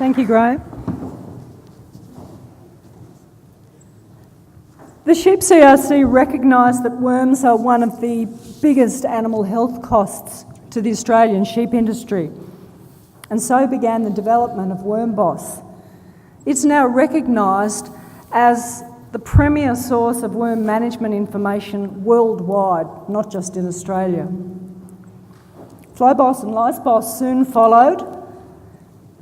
Thank you, Graham. The Sheep CRC recognised that worms are one of the biggest animal health costs to the Australian sheep industry, and so began the development of WormBoss. It's now recognised as the premier source of worm management information worldwide, not just in Australia. FlyBoss and LiceBoss soon followed,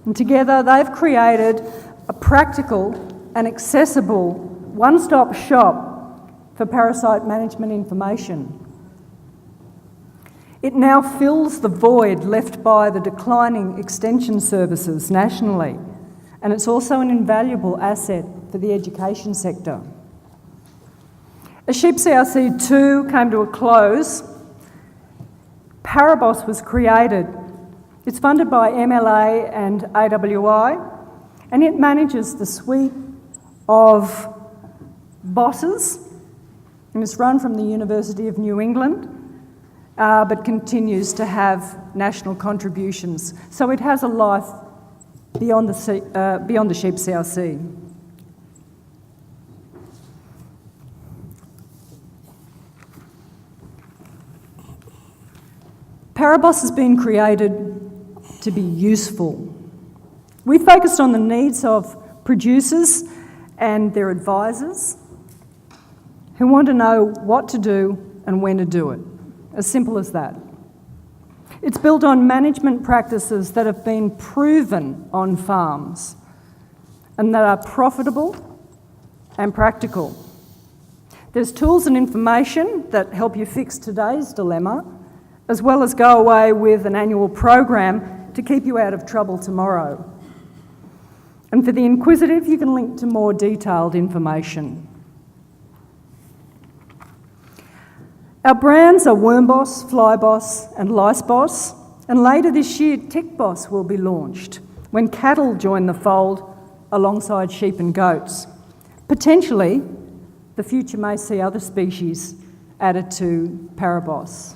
and together they've created a practical and accessible one-stop shop for parasite management information. It now fills the void left by the declining extension services nationally, and it's also an invaluable asset for the education sector. As Sheep CRC 2 came to a close, ParaBoss was created. It's funded by MLA and AWI, and it manages the suite of bosses, and it's run from the University of New England, but continues to have national contributions. So it has a life beyond the Sheep CRC. ParaBoss has been created to be useful. We focused on the needs of producers and their advisors who want to know what to do and when to do it. As simple as that. It's built on management practices that have been proven on farms and that are profitable and practical. There's tools and information that help you fix today's dilemma, as well as go away with an annual program to keep you out of trouble tomorrow. And for the inquisitive, you can link to more detailed information. Our brands are WormBoss, FlyBoss and LiceBoss, and later this year TickBoss will be launched when cattle join the fold alongside sheep and goats. Potentially, the future may see other species added to ParaBoss.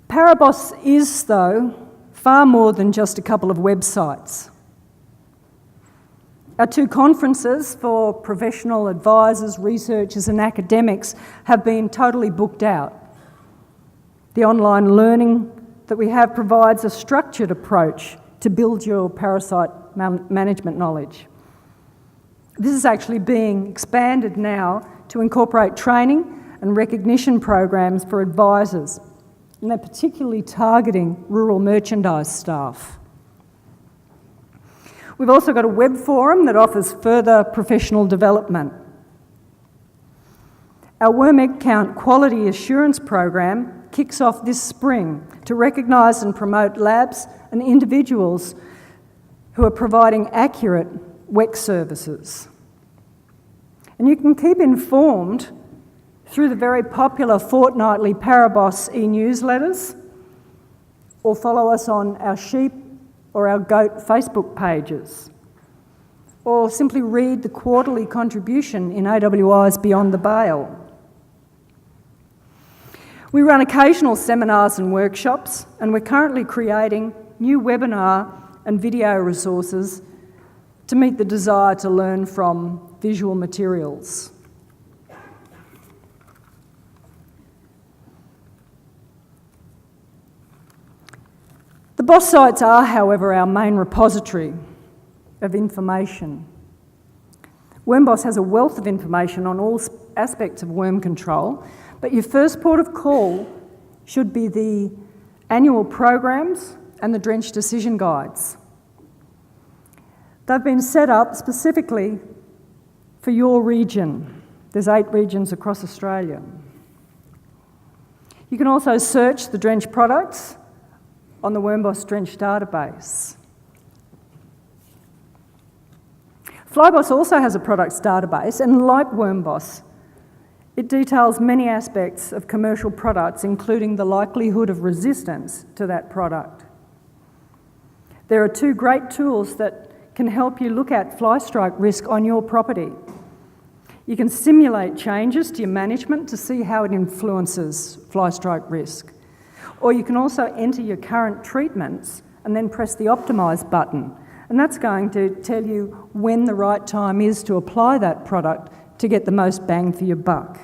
ParaBoss is, though, far more than just a couple of websites. Our two conferences for professional advisors, researchers and academics have been totally booked out. The online learning that we have provides a structured approach to build your parasite management knowledge. This is actually being expanded now to incorporate training and recognition programs for advisors, and they're particularly targeting rural merchandise staff. We've also got a web forum that offers further professional development. Our worm egg count quality assurance program kicks off this spring to recognise and promote labs and individuals who are providing accurate WEC services. And you can keep informed through the very popular fortnightly ParaBoss e-newsletters, or follow us on our sheep or our goat Facebook pages, or simply read the quarterly contribution in AWI's Beyond the Bale. We run occasional seminars and workshops, and we're currently creating new webinar and video resources to meet the desire to learn from visual materials. The BOSS sites are, however, our main repository of information. WormBoss has a wealth of information on all aspects of worm control, but your first port of call should be the annual programs and the drench decision guides. They've been set up specifically for your region. There's 8 regions across Australia. You can also search the drench products on the WormBoss Drench database. FlyBoss also has a products database, and like WormBoss, it details many aspects of commercial products, including the likelihood of resistance to that product. There are 2 great tools that can help you look at fly strike risk on your property. You can simulate changes to your management to see how it influences fly strike risk. Or you can also enter your current treatments and then press the Optimise button. And that's going to tell you when the right time is to apply that product to get the most bang for your buck.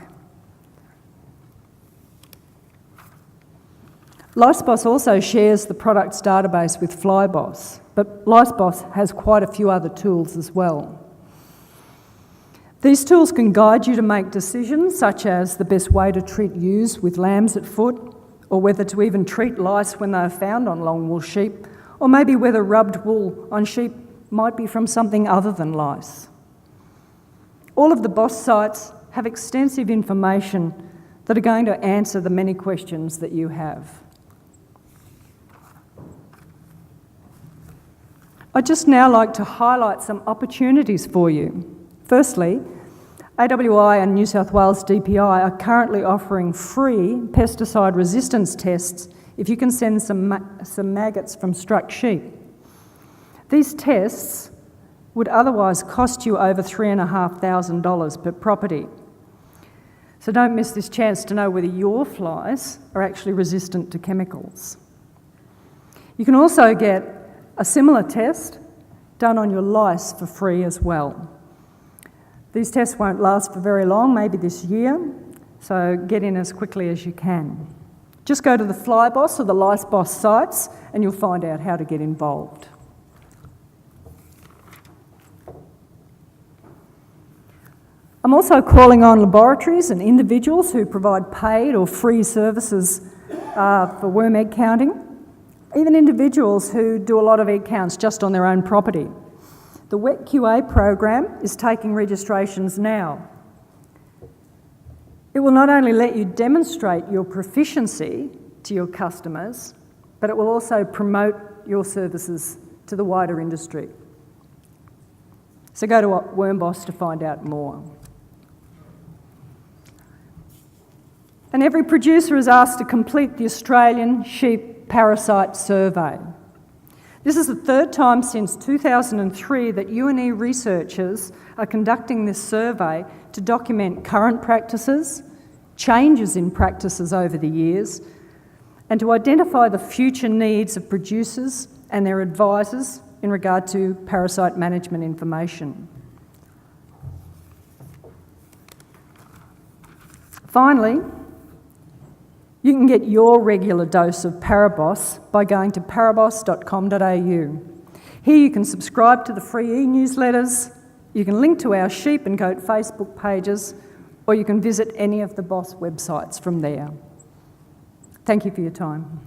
LiceBoss also shares the product's database with FlyBoss, but LiceBoss has quite a few other tools as well. These tools can guide you to make decisions such as the best way to treat ewes with lambs at foot, or whether to even treat lice when they are found on long wool sheep, or maybe whether rubbed wool on sheep might be from something other than lice. All of the Boss sites have extensive information that are going to answer the many questions that you have. I'd just now like to highlight some opportunities for you. Firstly, AWI and New South Wales DPI are currently offering free pesticide resistance tests if you can send some maggots from struck sheep. These tests would otherwise cost you over $3,500 per property. So don't miss this chance to know whether your flies are actually resistant to chemicals. You can also get a similar test done on your lice for free as well. These tests won't last for very long, maybe this year, so get in as quickly as you can. Just go to the FlyBoss or the LiceBoss sites and you'll find out how to get involved. I'm also calling on laboratories and individuals who provide paid or free services for worm egg counting, even individuals who do a lot of egg counts just on their own property. The Wet QA program is taking registrations now. It will not only let you demonstrate your proficiency to your customers, but it will also promote your services to the wider industry. So go to WormBoss to find out more. And every producer is asked to complete the Australian Sheep Parasite Survey. This is the third time since 2003 that UNE researchers are conducting this survey to document current practices, changes in practices over the years, and to identify the future needs of producers and their advisors in regard to parasite management information. Finally, you can get your regular dose of ParaBoss by going to paraboss.com.au. Here you can subscribe to the free e-newsletters, you can link to our sheep and goat Facebook pages, or you can visit any of the Boss websites from there. Thank you for your time.